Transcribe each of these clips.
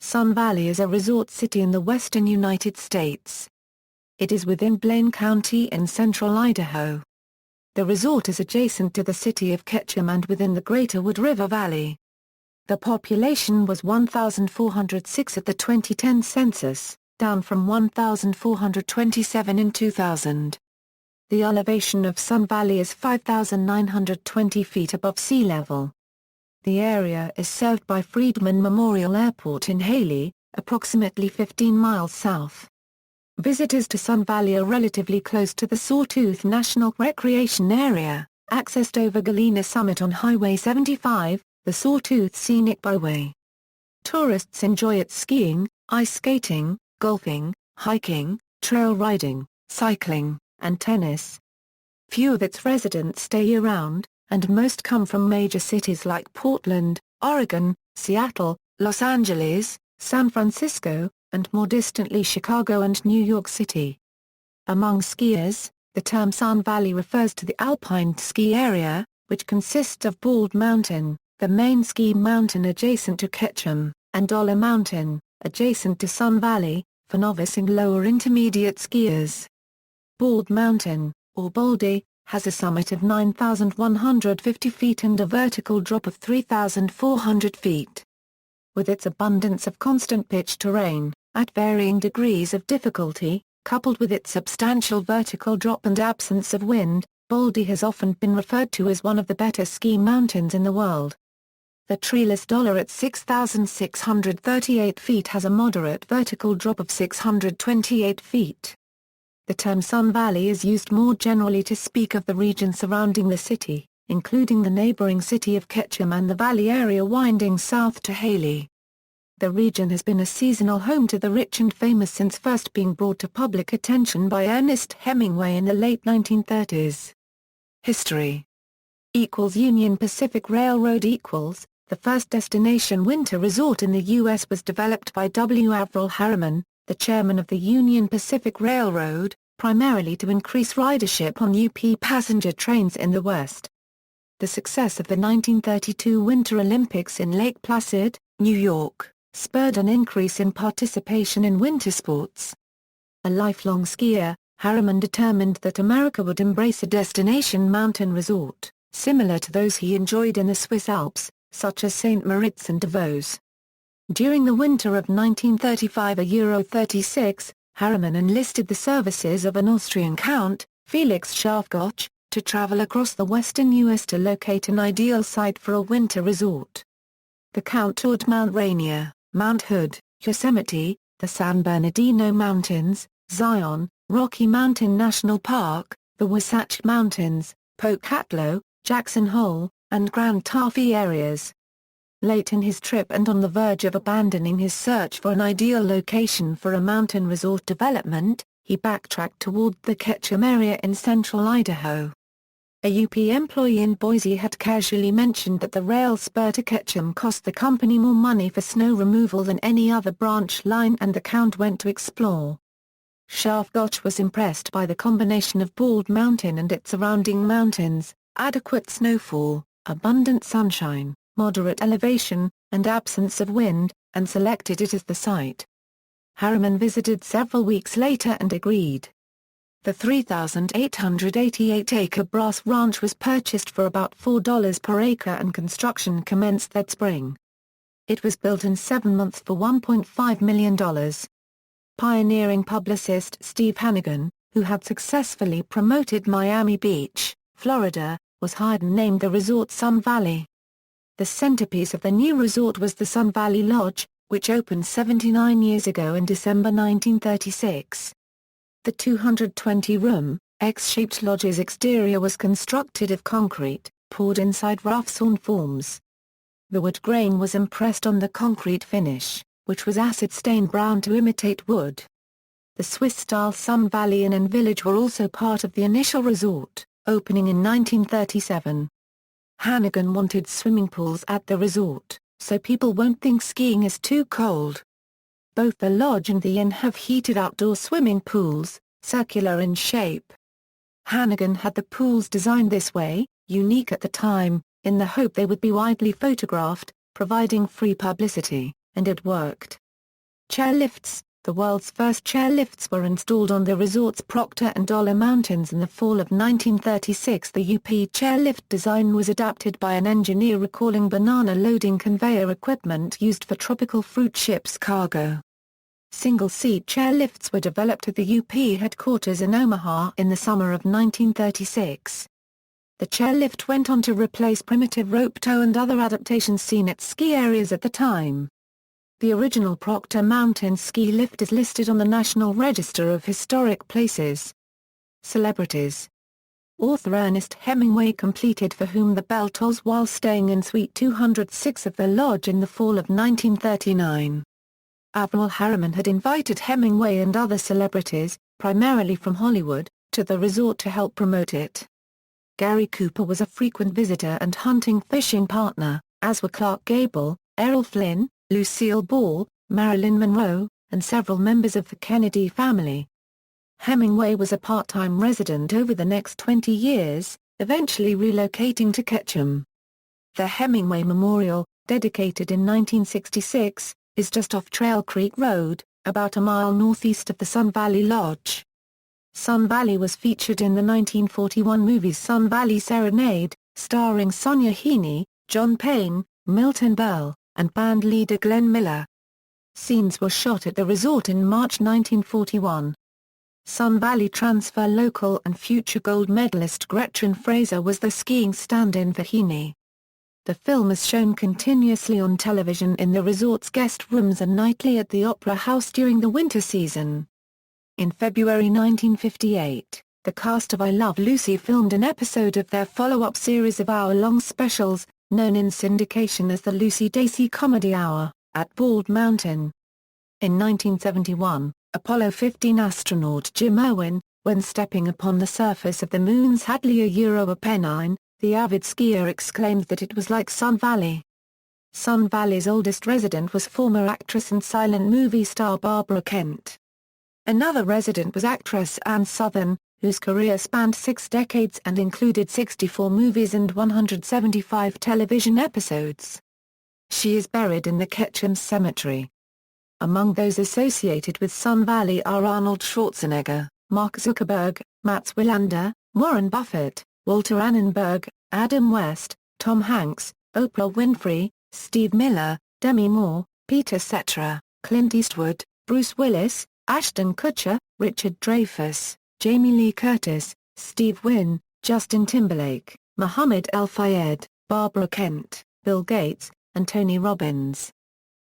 Sun Valley is a resort city in the western United States. It is within Blaine County in central Idaho. The resort is adjacent to the city of Ketchum and within the Greater Wood River Valley. The population was 1,406 at the 2010 census, down from 1,427 in 2000. The elevation of Sun Valley is 5,920 feet above sea level. The area is served by Friedman Memorial Airport in Hailey, approximately 15 miles south. Visitors to Sun Valley are relatively close to the Sawtooth National Recreation Area, accessed over Galena Summit on Highway 75, the Sawtooth Scenic Byway. Tourists enjoy its skiing, ice skating, golfing, hiking, trail riding, cycling, and tennis. Few of its residents stay year-round, and most come from major cities like Portland, Oregon, Seattle, Los Angeles, San Francisco, and more distantly Chicago and New York City. Among skiers, the term Sun Valley refers to the alpine ski area, which consists of Bald Mountain, the main ski mountain adjacent to Ketchum, and Dollar Mountain, adjacent to Sun Valley, for novice and lower intermediate skiers. Bald Mountain, or Baldy, has a summit of 9,150 feet and a vertical drop of 3,400 feet. With its abundance of constant pitch terrain, at varying degrees of difficulty, coupled with its substantial vertical drop and absence of wind, Baldy has often been referred to as one of the better ski mountains in the world. The treeless Dollar at 6,638 feet has a moderate vertical drop of 628 feet. The term Sun Valley is used more generally to speak of the region surrounding the city, including the neighboring city of Ketchum and the valley area winding south to Hailey. The region has been a seasonal home to the rich and famous since first being brought to public attention by Ernest Hemingway in the late 1930s. History Union Pacific Railroad The first destination winter resort in the U.S. was developed by W. Averell Harriman, the chairman of the Union Pacific Railroad, primarily to increase ridership on UP passenger trains in the West. The success of the 1932 Winter Olympics in Lake Placid, New York, spurred an increase in participation in winter sports. A lifelong skier, Harriman determined that America would embrace a destination mountain resort, similar to those he enjoyed in the Swiss Alps, such as St. Moritz and Davos. During the winter of 1935–36, Harriman enlisted the services of an Austrian count, Felix Schafgotsch, to travel across the western U.S. to locate an ideal site for a winter resort. The count toured Mount Rainier, Mount Hood, Yosemite, the San Bernardino Mountains, Zion, Rocky Mountain National Park, the Wasatch Mountains, Pocatello, Jackson Hole, and Grand Tarfee areas. Late in his trip and on the verge of abandoning his search for an ideal location for a mountain resort development, he backtracked toward the Ketchum area in central Idaho. A UP employee in Boise had casually mentioned that the rail spur to Ketchum cost the company more money for snow removal than any other branch line, and the count went to explore. Schafgotsch was impressed by the combination of Bald Mountain and its surrounding mountains, adequate snowfall, abundant sunshine, moderate elevation, and absence of wind, and selected it as the site. Harriman visited several weeks later and agreed. The 3,888-acre Brass Ranch was purchased for about $4 per acre and construction commenced that spring. It was built in 7 months for $1.5 million. Pioneering publicist Steve Hannigan, who had successfully promoted Miami Beach, Florida, was hired and named the resort Sun Valley. The centerpiece of the new resort was the Sun Valley Lodge, which opened 79 years ago in December 1936. The 220-room, X-shaped lodge's exterior was constructed of concrete, poured inside rough-sawn forms. The wood grain was impressed on the concrete finish, which was acid-stained brown to imitate wood. The Swiss-style Sun Valley Inn and Village were also part of the initial resort, opening in 1937. Hannigan wanted swimming pools at the resort, so people won't think skiing is too cold. Both the lodge and the inn have heated outdoor swimming pools, circular in shape. Hannigan had the pools designed this way, unique at the time, in the hope they would be widely photographed, providing free publicity, and it worked. Chairlifts. The world's first chairlifts were installed on the resort's Proctor and Dollar Mountains in the fall of 1936. The UP chairlift design was adapted by an engineer recalling banana loading conveyor equipment used for tropical fruit ships' cargo. Single-seat chairlifts were developed at the UP headquarters in Omaha in the summer of 1936. The chairlift went on to replace primitive rope tow and other adaptations seen at ski areas at the time. The original Proctor Mountain ski lift is listed on the National Register of Historic Places. Celebrities. Author Ernest Hemingway completed For Whom the Bell Tolls while staying in Suite 206 of the Lodge in the fall of 1939. Averell Harriman had invited Hemingway and other celebrities, primarily from Hollywood, to the resort to help promote it. Gary Cooper was a frequent visitor and hunting fishing partner, as were Clark Gable, Errol Flynn, Lucille Ball, Marilyn Monroe, and several members of the Kennedy family. Hemingway was a part-time resident over the next 20 years, eventually relocating to Ketchum. The Hemingway Memorial, dedicated in 1966, is just off Trail Creek Road, about a mile northeast of the Sun Valley Lodge. Sun Valley was featured in the 1941 movie Sun Valley Serenade, starring Sonia Heaney, John Payne, Milton Berle, and band leader Glenn Miller. Scenes were shot at the resort in March 1941. Sun Valley transfer local and future gold medalist Gretchen Fraser was the skiing stand-in for Heaney. The film is shown continuously on television in the resort's guest rooms and nightly at the Opera House during the winter season. In February 1958, the cast of I Love Lucy filmed an episode of their follow-up series of hour-long specials, known in syndication as the Lucy Dacey Comedy Hour, at Bald Mountain. In 1971, Apollo 15 astronaut Jim Irwin, when stepping upon the surface of the Moon's Hadley Apennine, the avid skier exclaimed that it was like Sun Valley. Sun Valley's oldest resident was former actress and silent movie star Barbara Kent. Another resident was actress Ann Sothern, whose career spanned 6 decades and included 64 movies and 175 television episodes. She is buried in the Ketchum Cemetery. Among those associated with Sun Valley are Arnold Schwarzenegger, Mark Zuckerberg, Mats Wilander, Warren Buffett, Walter Annenberg, Adam West, Tom Hanks, Oprah Winfrey, Steve Miller, Demi Moore, Peter Cetera, Clint Eastwood, Bruce Willis, Ashton Kutcher, Richard Dreyfuss, Jamie Lee Curtis, Steve Wynn, Justin Timberlake, Muhammad El-Fayed, Barbara Kent, Bill Gates, and Tony Robbins.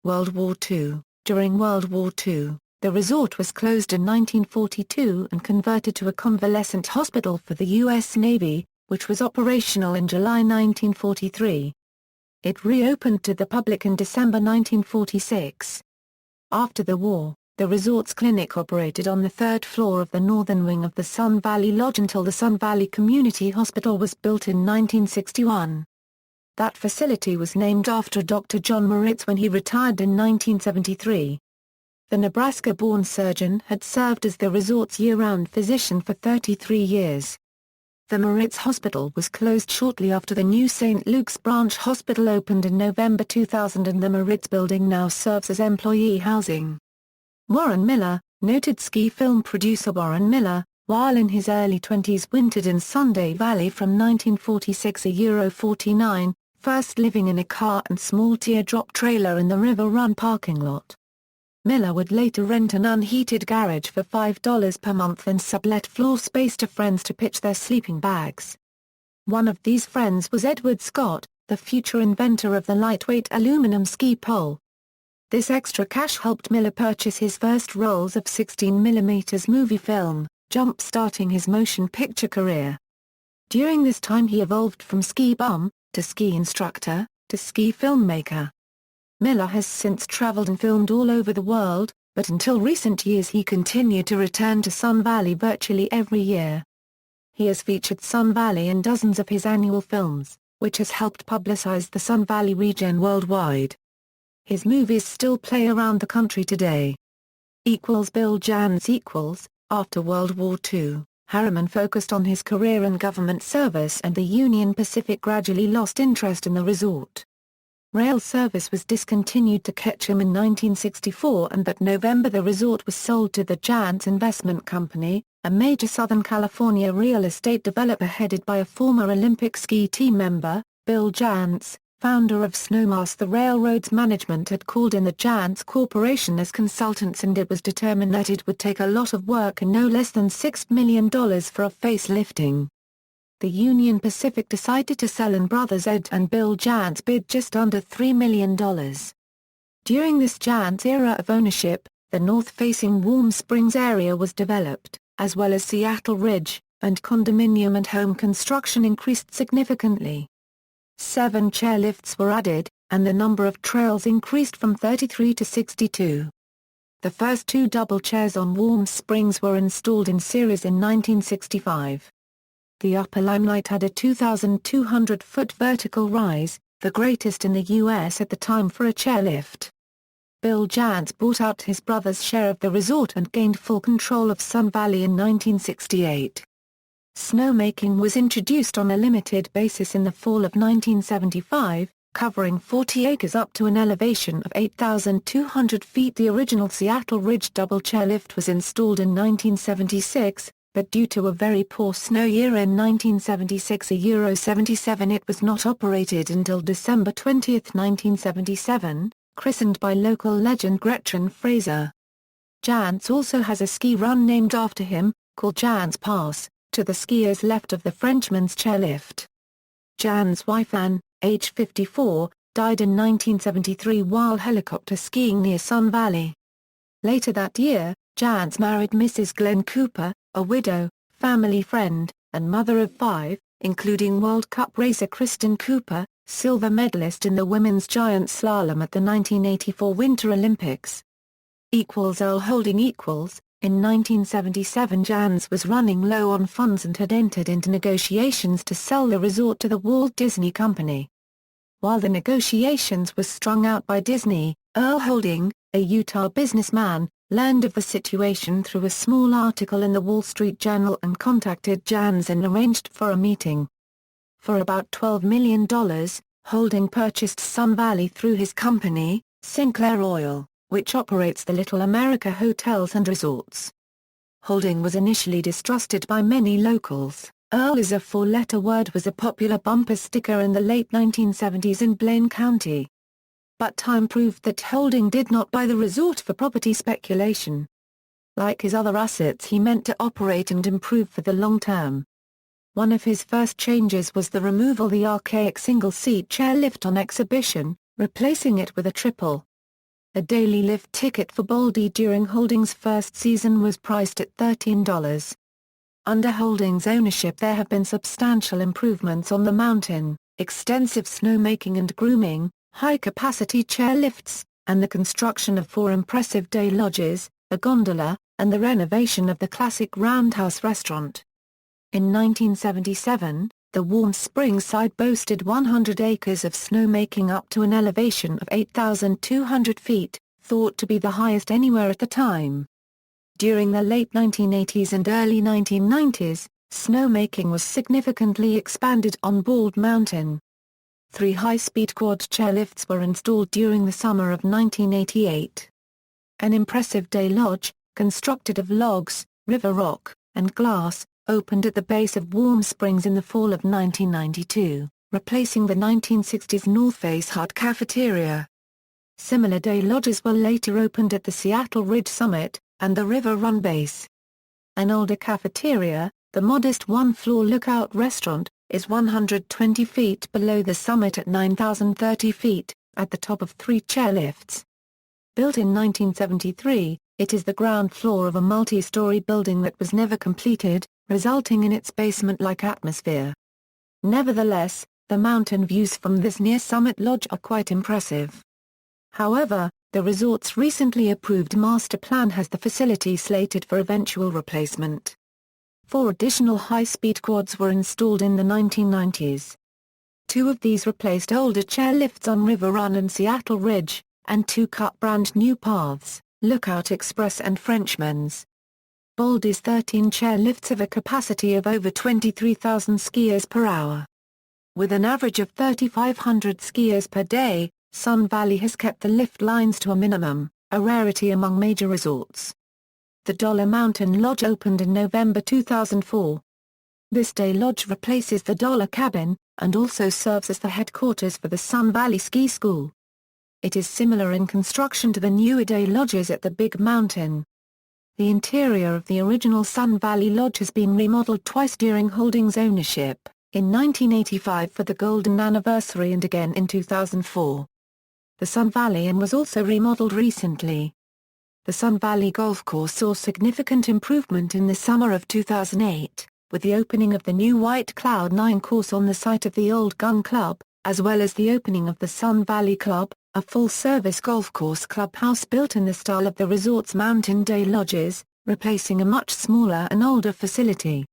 World War II. During World War II, the resort was closed in 1942 and converted to a convalescent hospital for the U.S. Navy, which was operational in July 1943. It reopened to the public in December 1946. After the war, the resort's clinic operated on the 3rd floor of the northern wing of the Sun Valley Lodge until the Sun Valley Community Hospital was built in 1961. That facility was named after Dr. John Moritz when he retired in 1973. The Nebraska-born surgeon had served as the resort's year-round physician for 33 years. The Moritz Hospital was closed shortly after the new St. Luke's Branch Hospital opened in November 2000 and the Moritz building now serves as employee housing. Warren Miller, noted ski film producer Warren Miller, while in his early 20s wintered in Sunday Valley from 1946 to 49, first living in a car and small teardrop trailer in the River Run parking lot. Miller would later rent an unheated garage for $5 per month and sublet floor space to friends to pitch their sleeping bags. One of these friends was Edward Scott, the future inventor of the lightweight aluminum ski pole. This extra cash helped Miller purchase his first rolls of 16mm movie film, jump-starting his motion picture career. During this time he evolved from ski bum, to ski instructor, to ski filmmaker. Miller has since traveled and filmed all over the world, but until recent years he continued to return to Sun Valley virtually every year. He has featured Sun Valley in dozens of his annual films, which has helped publicize the Sun Valley region worldwide. His movies still play around the country today. Bill Jans. After World War II, Harriman focused on his career in government service and the Union Pacific gradually lost interest in the resort. Rail service was discontinued to Ketchum in 1964 and that November the resort was sold to the Jantz Investment Company, a major Southern California real estate developer headed by a former Olympic ski team member, Bill Jantz, founder of Snowmass. The railroad's management had called in the Jantz Corporation as consultants and it was determined that it would take a lot of work and no less than $6 million for a facelifting. The Union Pacific decided to sell and brothers Ed and Bill Jantz bid just under $3 million. During this Jantz era of ownership, the north-facing Warm Springs area was developed, as well as Seattle Ridge, and condominium and home construction increased significantly. 7 chairlifts were added, and the number of trails increased from 33 to 62. The first 2 double chairs on Warm Springs were installed in series in 1965. The upper Limelight had a 2,200-foot vertical rise, the greatest in the U.S. at the time for a chairlift. Bill Jantz bought out his brother's share of the resort and gained full control of Sun Valley in 1968. Snowmaking was introduced on a limited basis in the fall of 1975, covering 40 acres up to an elevation of 8,200 feet. The original Seattle Ridge double chairlift was installed in 1976, but due to a very poor snow year in 1976 Euro 77 it was not operated until December 20, 1977, christened by local legend Gretchen Fraser. Jantz also has a ski run named after him, called Jantz Pass, to the skiers left of the Frenchman's chairlift. Jan's wife Anne, age 54, died in 1973 while helicopter skiing near Sun Valley. Later that year, Jantz married Mrs. Glenn Cooper, a widow, family friend, and mother of 5, including World Cup racer Kristen Cooper, silver medalist in the women's giant slalom at the 1984 Winter Olympics. Earl Holding In 1977 Jantz was running low on funds and had entered into negotiations to sell the resort to the Walt Disney Company. While the negotiations were strung out by Disney, Earl Holding, a Utah businessman, learned of the situation through a small article in the Wall Street Journal and contacted Jantz and arranged for a meeting. For about $12 million, Holding purchased Sun Valley through his company, Sinclair Oil, which operates the Little America hotels and resorts. Holding was initially distrusted by many locals. Earl as a 4-letter word was a popular bumper sticker in the late 1970s in Blaine County. But time proved that Holding did not buy the resort for property speculation. Like his other assets, he meant to operate and improve for the long term. One of his first changes was the removal of the archaic single-seat chairlift on exhibition, replacing it with a triple. A daily lift ticket for Baldy during Holding's first season was priced at $13. Under Holding's ownership there have been substantial improvements on the mountain, extensive snowmaking and grooming, high-capacity chairlifts, and the construction of 4 impressive day lodges, a gondola, and the renovation of the classic Roundhouse restaurant. In 1977, the Warm Springs side boasted 100 acres of snowmaking up to an elevation of 8,200 feet, thought to be the highest anywhere at the time. During the late 1980s and early 1990s, snowmaking was significantly expanded on Bald Mountain. 3 high-speed quad chairlifts were installed during the summer of 1988. An impressive day lodge, constructed of logs, river rock, and glass, opened at the base of Warm Springs in the fall of 1992, replacing the 1960s North Face Hut cafeteria. Similar day lodges were later opened at the Seattle Ridge Summit, and the River Run base. An older cafeteria, the modest 1-floor Lookout restaurant, is 120 feet below the summit at 9,030 feet, at the top of 3 chairlifts. Built in 1973, it is the ground floor of a multi-story building that was never completed, resulting in its basement-like atmosphere. Nevertheless, the mountain views from this near-summit lodge are quite impressive. However, the resort's recently approved master plan has the facility slated for eventual replacement. 4 additional high-speed quads were installed in the 1990s. 2 of these replaced older chairlifts on River Run and Seattle Ridge, and 2 cut brand-new paths, Lookout Express and Frenchman's. Baldy's 13 chairlifts have a capacity of over 23,000 skiers per hour. With an average of 3,500 skiers per day, Sun Valley has kept the lift lines to a minimum, a rarity among major resorts. The Dollar Mountain Lodge opened in November 2004. This day lodge replaces the Dollar Cabin, and also serves as the headquarters for the Sun Valley Ski School. It is similar in construction to the newer day lodges at the Big Mountain. The interior of the original Sun Valley Lodge has been remodeled twice during Holdings ownership, in 1985 for the Golden Anniversary and again in 2004. The Sun Valley Inn was also remodeled recently. The Sun Valley Golf Course saw significant improvement in the summer of 2008, with the opening of the new White Cloud 9 course on the site of the old Gun Club, as well as the opening of the Sun Valley Club, a full-service golf course clubhouse built in the style of the resort's Mountain Day Lodges, replacing a much smaller and older facility.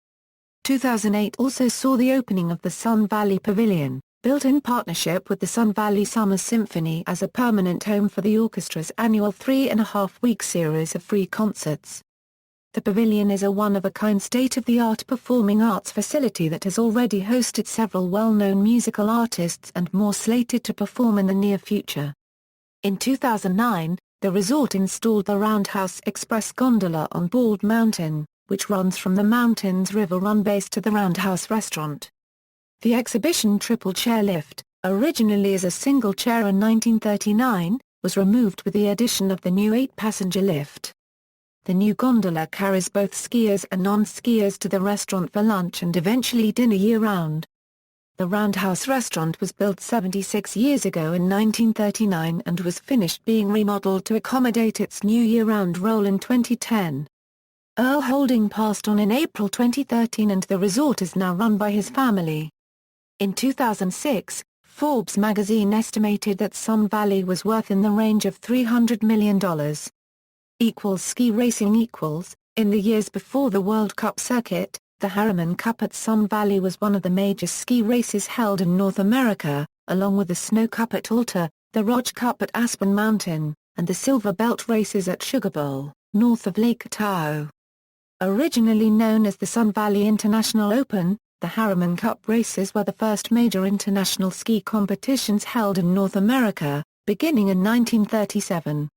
2008 also saw the opening of the Sun Valley Pavilion, built in partnership with the Sun Valley Summer Symphony as a permanent home for the orchestra's annual 3.5-week series of free concerts. The pavilion is a one-of-a-kind state-of-the-art performing arts facility that has already hosted several well-known musical artists and more slated to perform in the near future. In 2009, the resort installed the Roundhouse Express gondola on Bald Mountain, which runs from the mountain's River Run base to the Roundhouse restaurant. The exhibition triple chair lift, originally as a single chair in 1939, was removed with the addition of the new 8-passenger lift. The new gondola carries both skiers and non-skiers to the restaurant for lunch and eventually dinner year-round. The Roundhouse restaurant was built 76 years ago in 1939 and was finished being remodeled to accommodate its new year-round role in 2010. Earl Holding passed on in April 2013 and the resort is now run by his family. In 2006, Forbes magazine estimated that Sun Valley was worth in the range of $300 million. Ski racing. In the years before the World Cup circuit, the Harriman Cup at Sun Valley was one of the major ski races held in North America, along with the Snow Cup at Alta, the Rodge Cup at Aspen Mountain, and the Silver Belt races at Sugar Bowl, north of Lake Tahoe. Originally known as the Sun Valley International Open, the Harriman Cup races were the first major international ski competitions held in North America, beginning in 1937.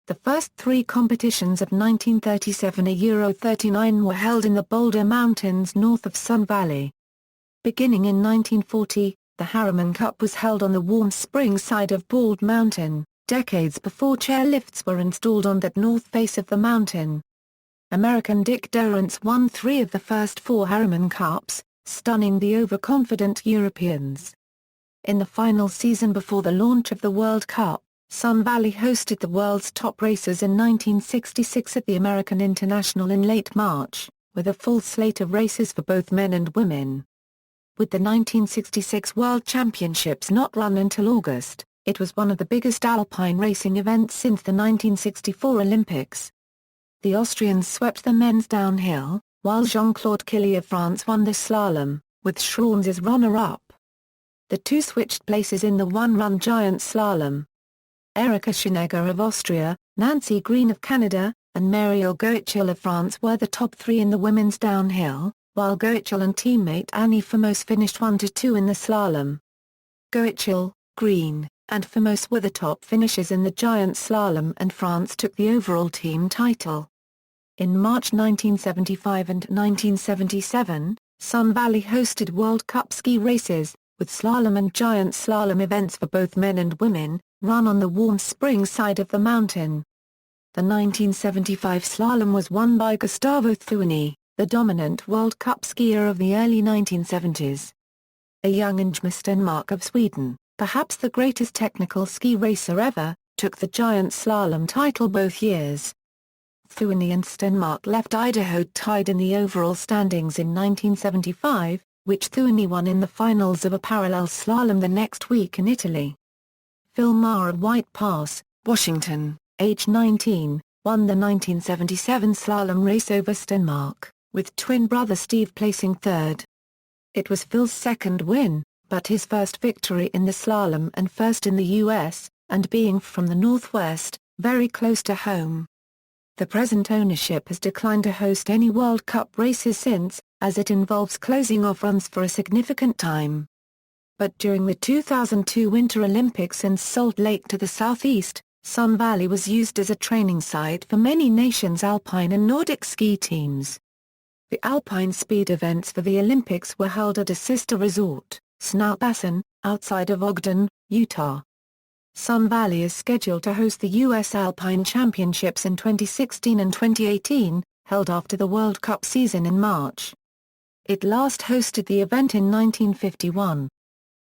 The first three competitions of 1937 Euro 39 were held in the Boulder Mountains north of Sun Valley. Beginning in 1940, the Harriman Cup was held on the Warm Springs side of Bald Mountain, decades before chairlifts were installed on that north face of the mountain. American Dick Durrance won 3 of the first 4 Harriman Cups, stunning the overconfident Europeans. In the final season before the launch of the World Cup, Sun Valley hosted the world's top races in 1966 at the American International in late March, with a full slate of races for both men and women. With the 1966 World Championships not run until August, it was one of the biggest alpine racing events since the 1964 Olympics. The Austrians swept the men's downhill, while Jean-Claude Killy of France won the slalom, with Schrons as runner-up. The two switched places in the one-run giant slalom. Erika Schinegger of Austria, Nancy Green of Canada, and Marielle Goetschel of France were the top 3 in the women's downhill, while Goetschel and teammate Annie Formose finished 1-2 in the slalom. Goetschel, Green, and Formose were the top finishers in the giant slalom and France took the overall team title. In March 1975 and 1977, Sun Valley hosted World Cup ski races, with slalom and giant slalom events for both men and women, run on the Warm Springs side of the mountain. The 1975 slalom was won by Gustavo Thuini, the dominant World Cup skier of the early 1970s. A young Ingemar Stenmark of Sweden, perhaps the greatest technical ski racer ever, took the giant slalom title both years. Thuini and Stenmark left Idaho tied in the overall standings in 1975, which Thuini won in the finals of a parallel slalom the next week in Italy. Phil Maher of White Pass, Washington, age 19, won the 1977 slalom race over Stenmark, with twin brother Steve placing third. It was Phil's second win, but his first victory in the slalom and first in the U.S., and being from the Northwest, very close to home. The present ownership has declined to host any World Cup races since, as it involves closing off runs for a significant time. but during the 2002 Winter Olympics in Salt Lake to the southeast, Sun Valley was used as a training site for many nations' alpine and Nordic ski teams. The alpine speed events for the Olympics were held at a sister resort, Snowbasin, outside of Ogden, Utah. Sun Valley is scheduled to host the U.S. Alpine Championships in 2016 and 2018, held after the World Cup season in March. It last hosted the event in 1951.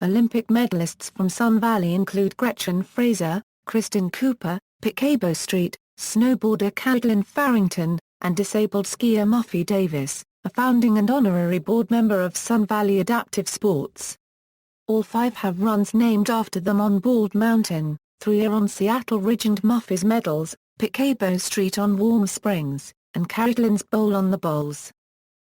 Olympic medalists from Sun Valley include Gretchen Fraser, Kristen Cooper, Piquet Street, snowboarder Caitlin Farrington, and disabled skier Muffy Davis, a founding and honorary board member of Sun Valley Adaptive Sports. All 5 have runs named after them on Bald Mountain, 3 are on Seattle Ridge and Muffy's Medals, Piquet Street on Warm Springs, and Caitlin's Bowl on the Bowls.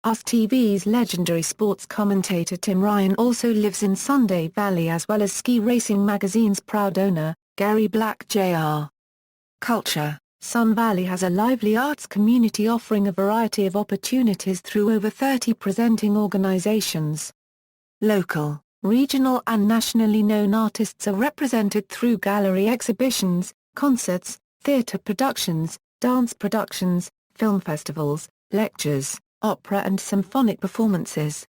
US TV's legendary sports commentator Tim Ryan also lives in Sun Valley as well as Ski Racing Magazine's proud owner, Gary Black Jr. Culture: Sun Valley has a lively arts community offering a variety of opportunities through over 30 presenting organizations. Local, regional and nationally known artists are represented through gallery exhibitions, concerts, theater productions, dance productions, film festivals, lectures, opera and symphonic performances.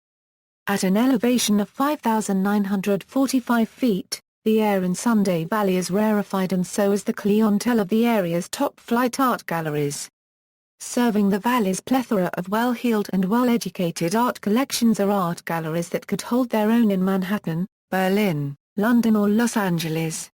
At an elevation of 5,945 feet, the air in Sun Valley is rarefied and so is the clientele of the area's top-flight art galleries. Serving the valley's plethora of well-heeled and well-educated art collections are art galleries that could hold their own in Manhattan, Berlin, London or Los Angeles.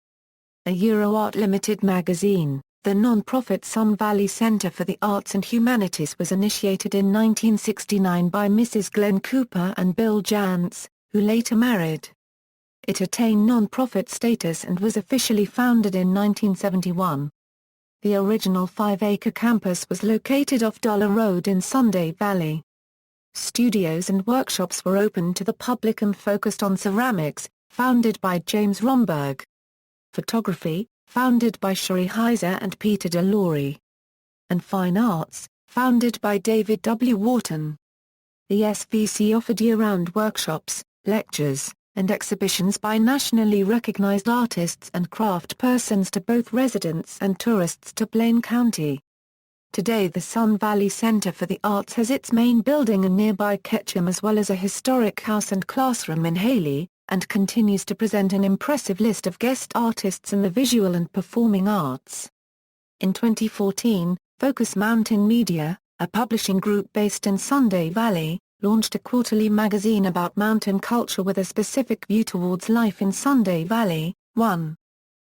A Euroart Limited magazine, the non-profit Sun Valley Center for the Arts and Humanities was initiated in 1969 by Mrs. Glenn Cooper and Bill Jantz, who later married. It attained non-profit status and was officially founded in 1971. The original 5-acre campus was located off Dollar Road in Sun Valley. Studios and workshops were open to the public and focused on ceramics, founded by James Romberg. Photography, founded by Sherry Heiser and Peter DeLaury. And fine arts, founded by David W. Wharton. The SVC offered year-round workshops, lectures, and exhibitions by nationally recognized artists and craftspersons to both residents and tourists to Blaine County. Today the Sun Valley Center for the Arts has its main building in nearby Ketchum as well as a historic house and classroom in Hailey, and continues to present an impressive list of guest artists in the visual and performing arts. In 2014, Focus Mountain Media, a publishing group based in Sun Valley, launched a quarterly magazine about mountain culture with a specific view towards life in Sun Valley. 1.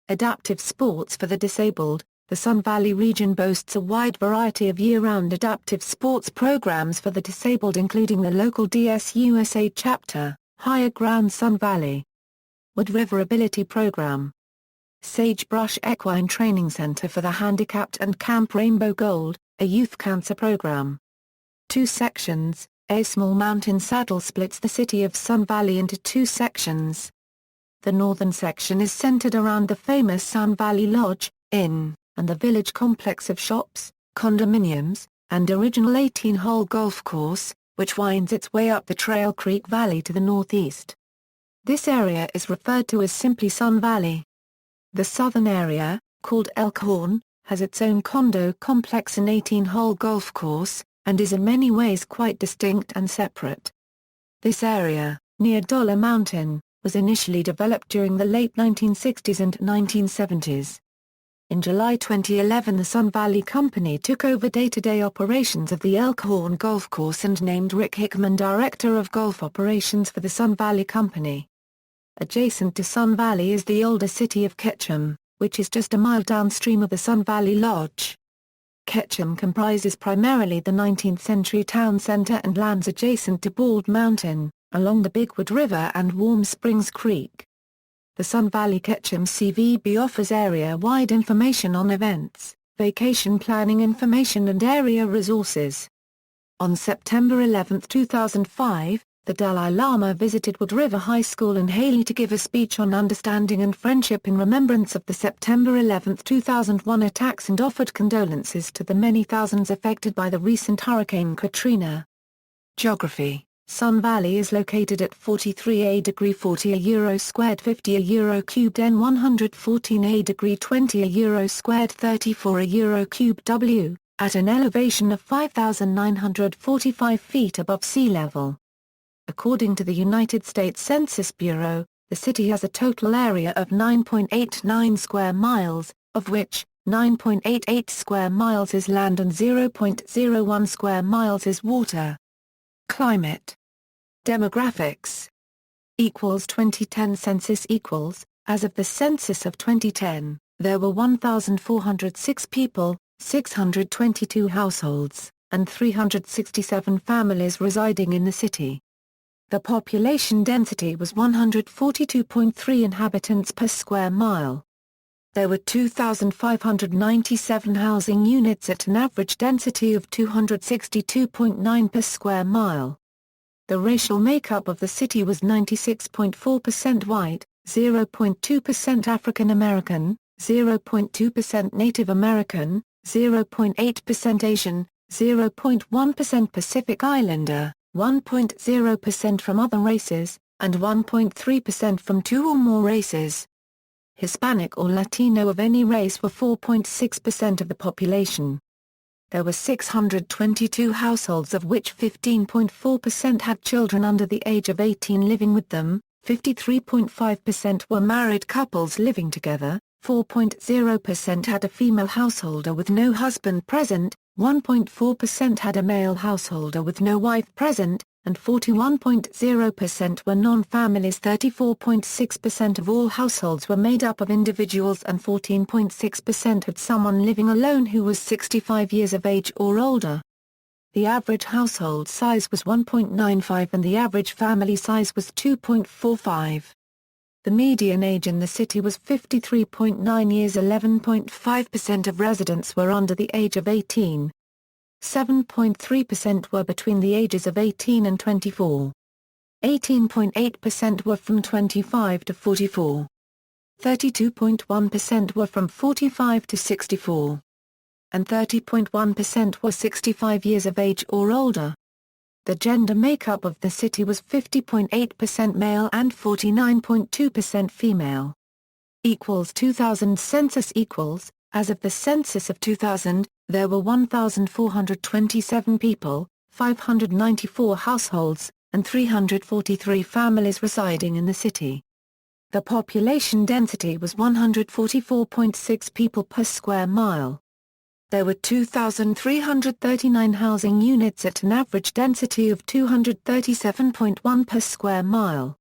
Adaptive sports for the disabled. The Sun Valley region boasts a wide variety of year-round adaptive sports programs for the disabled including the local DSUSA chapter, Higher Ground Sun Valley Wood River Ability Program, Sagebrush Equine Training Center for the Handicapped and Camp Rainbow Gold, a youth cancer program. 2 sections. A small mountain saddle splits the city of Sun Valley into 2 sections. The northern section is centered around the famous Sun Valley Lodge, Inn, and the village complex of shops, condominiums, and original 18-hole golf course, which winds its way up the Trail Creek Valley to the northeast. This area is referred to as simply Sun Valley. The southern area, called Elkhorn, has its own condo complex and 18-hole golf course, and is in many ways quite distinct and separate. This area, near Dollar Mountain, was initially developed during the late 1960s and 1970s. In July 2011 the Sun Valley Company took over day-to-day operations of the Elkhorn Golf Course and named Rick Hickman Director of Golf Operations for the Sun Valley Company. Adjacent to Sun Valley is the older city of Ketchum, which is just a mile downstream of the Sun Valley Lodge. Ketchum comprises primarily the 19th-century town center and lands adjacent to Bald Mountain, along the Bigwood River and Warm Springs Creek. The Sun Valley Ketchum CVB offers area-wide information on events, vacation planning information and area resources. On September 11, 2005, the Dalai Lama visited Wood River High School in Hailey to give a speech on understanding and friendship in remembrance of the September 11, 2001 attacks and offered condolences to the many thousands affected by the recent Hurricane Katrina. Geography. Sun Valley is located at 43 degree 40 euro squared 50 euro cubed N 114 degree 20 euro squared 34 euro cubed W, at an elevation of 5,945 feet above sea level. According to the United States Census Bureau, the city has a total area of 9.89 square miles, of which 9.88 square miles is land and 0.01 square miles is water. Climate. Demographics. 2010 census as of the census of 2010, there were 1,406 people, 622 households, and 367 families residing in the city. The population density was 142.3 inhabitants per square mile. There were 2,597 housing units at an average density of 262.9 per square mile. The racial makeup of the city was 96.4% white, 0.2% African American, 0.2% Native American, 0.8% Asian, 0.1% Pacific Islander, 1.0% from other races, and 1.3% from two or more races. Hispanic or Latino of any race were 4.6% of the population. There were 622 households of which 15.4% had children under the age of 18 living with them, 53.5% were married couples living together, 4.0% had a female householder with no husband present, 1.4% had a male householder with no wife present, and 41.0% were non-families. 34.6% of all households were made up of individuals and 14.6% had someone living alone who was 65 years of age or older. The average household size was 1.95 and the average family size was 2.45. The median age in the city was 53.9 years. 11.5% of residents were under the age of 18. 7.3% were between the ages of 18 and 24. 18.8% were from 25 to 44. 32.1% were from 45 to 64. And 30.1% were 65 years of age or older. The gender makeup of the city was 50.8% male and 49.2% female. 2000 census as of the census of 2000, there were 1,427 people, 594 households, and 343 families residing in the city. The population density was 144.6 people per square mile. There were 2,339 housing units at an average density of 237.1 per square mile.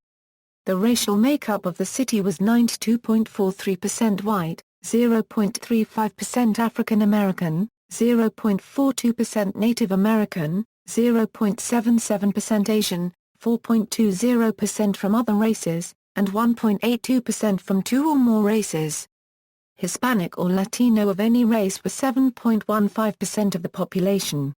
The racial makeup of the city was 92.43% white, 0.35% African American, 0.42% Native American, 0.77% Asian, 4.20% from other races, and 1.82% from two or more races. Hispanic or Latino of any race were 7.15% of the population.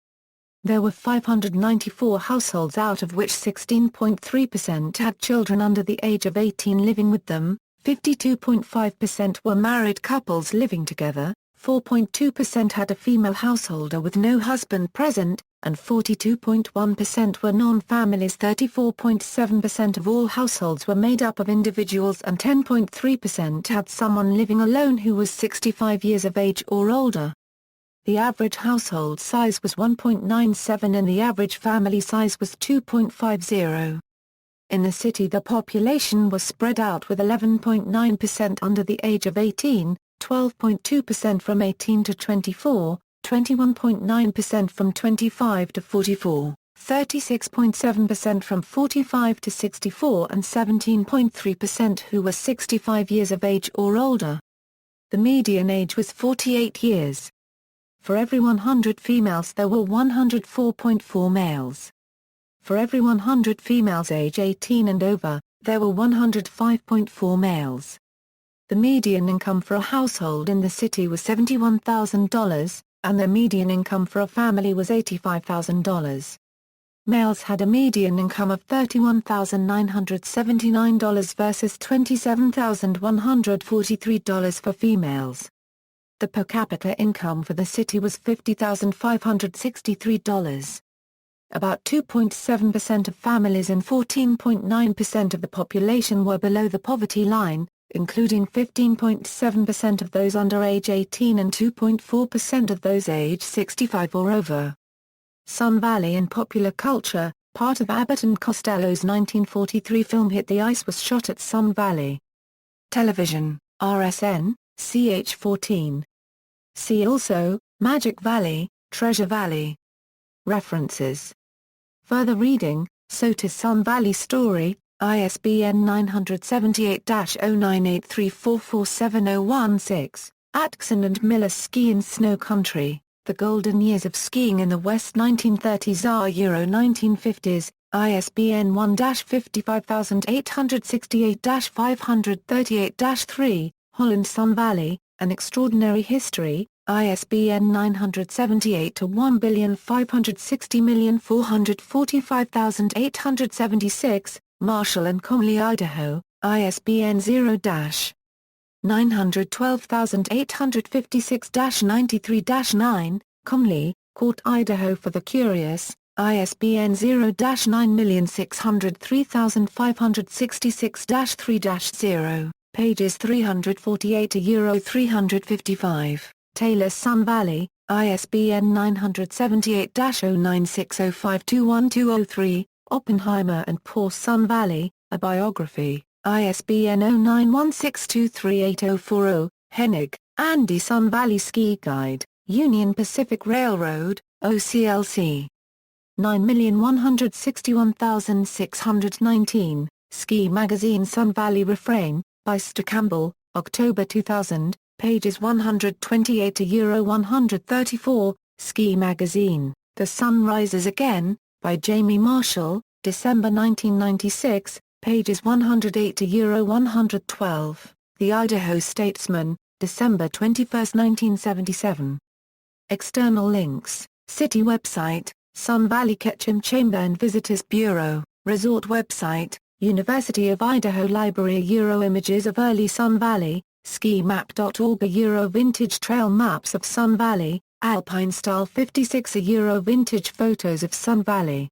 There were 594 households out of which 16.3% had children under the age of 18 living with them, 52.5% were married couples living together, 4.2% had a female householder with no husband present, and 42.1% were non-families. 34.7% of all households were made up of individuals and 10.3% had someone living alone who was 65 years of age or older. The average household size was 1.97 and the average family size was 2.50. In the city the population was spread out with 11.9% under the age of 18, 12.2% from 18 to 24, 21.9% from 25 to 44, 36.7% from 45 to 64 and 17.3% who were 65 years of age or older. The median age was 48 years. For every 100 females there were 104.4 males. For every 100 females age 18 and over, there were 105.4 males. The median income for a household in the city was $71,000, and the median income for a family was $85,000. Males had a median income of $31,979 versus $27,143 for females. The per capita income for the city was $50,563. about 2.7% of families and 14.9% of the population were below the poverty line, including 15.7% of those under age 18 and 2.4% of those age 65 or over. Sun Valley in popular culture, part of Abbott and Costello's 1943 film Hit the Ice was shot at Sun Valley. Television, RSN, CH14. See also, Magic Valley, Treasure Valley. References. Further reading, Sawtooth Sun Valley Story, ISBN 978-0983447016, Atkinson and Miller Ski in Snow Country, The Golden Years of Skiing in the West 1930s–1950s, ISBN 1-55868-538-3, Holland Sun Valley, An Extraordinary History, ISBN 978-1,560,445,876, Marshall and Conley, Idaho, ISBN 0-912856-93-9, Conley, Court, Idaho for the Curious, ISBN 0-9603566-3-0, pages 348–355. Taylor Sun Valley, ISBN 978-0960521203, Oppenheimer and Poor Sun Valley, A Biography, ISBN 0916238040, Hennig, Andy. Sun Valley Ski Guide, Union Pacific Railroad, OCLC. 9,161,619, Ski Magazine. Sun Valley Refrain, by Stu Campbell, October 2000, pages 128–134, Ski Magazine, The Sun Rises Again, by Jamie Marshall, December 1996, pages 108–112, The Idaho Statesman, December 21, 1977. External links, City website, Sun Valley Ketchum Chamber and Visitors Bureau, Resort website, University of Idaho Library. Images of early Sun Valley, skimap.org. Vintage trail maps of Sun Valley, Alpine Style 56. Vintage photos of Sun Valley.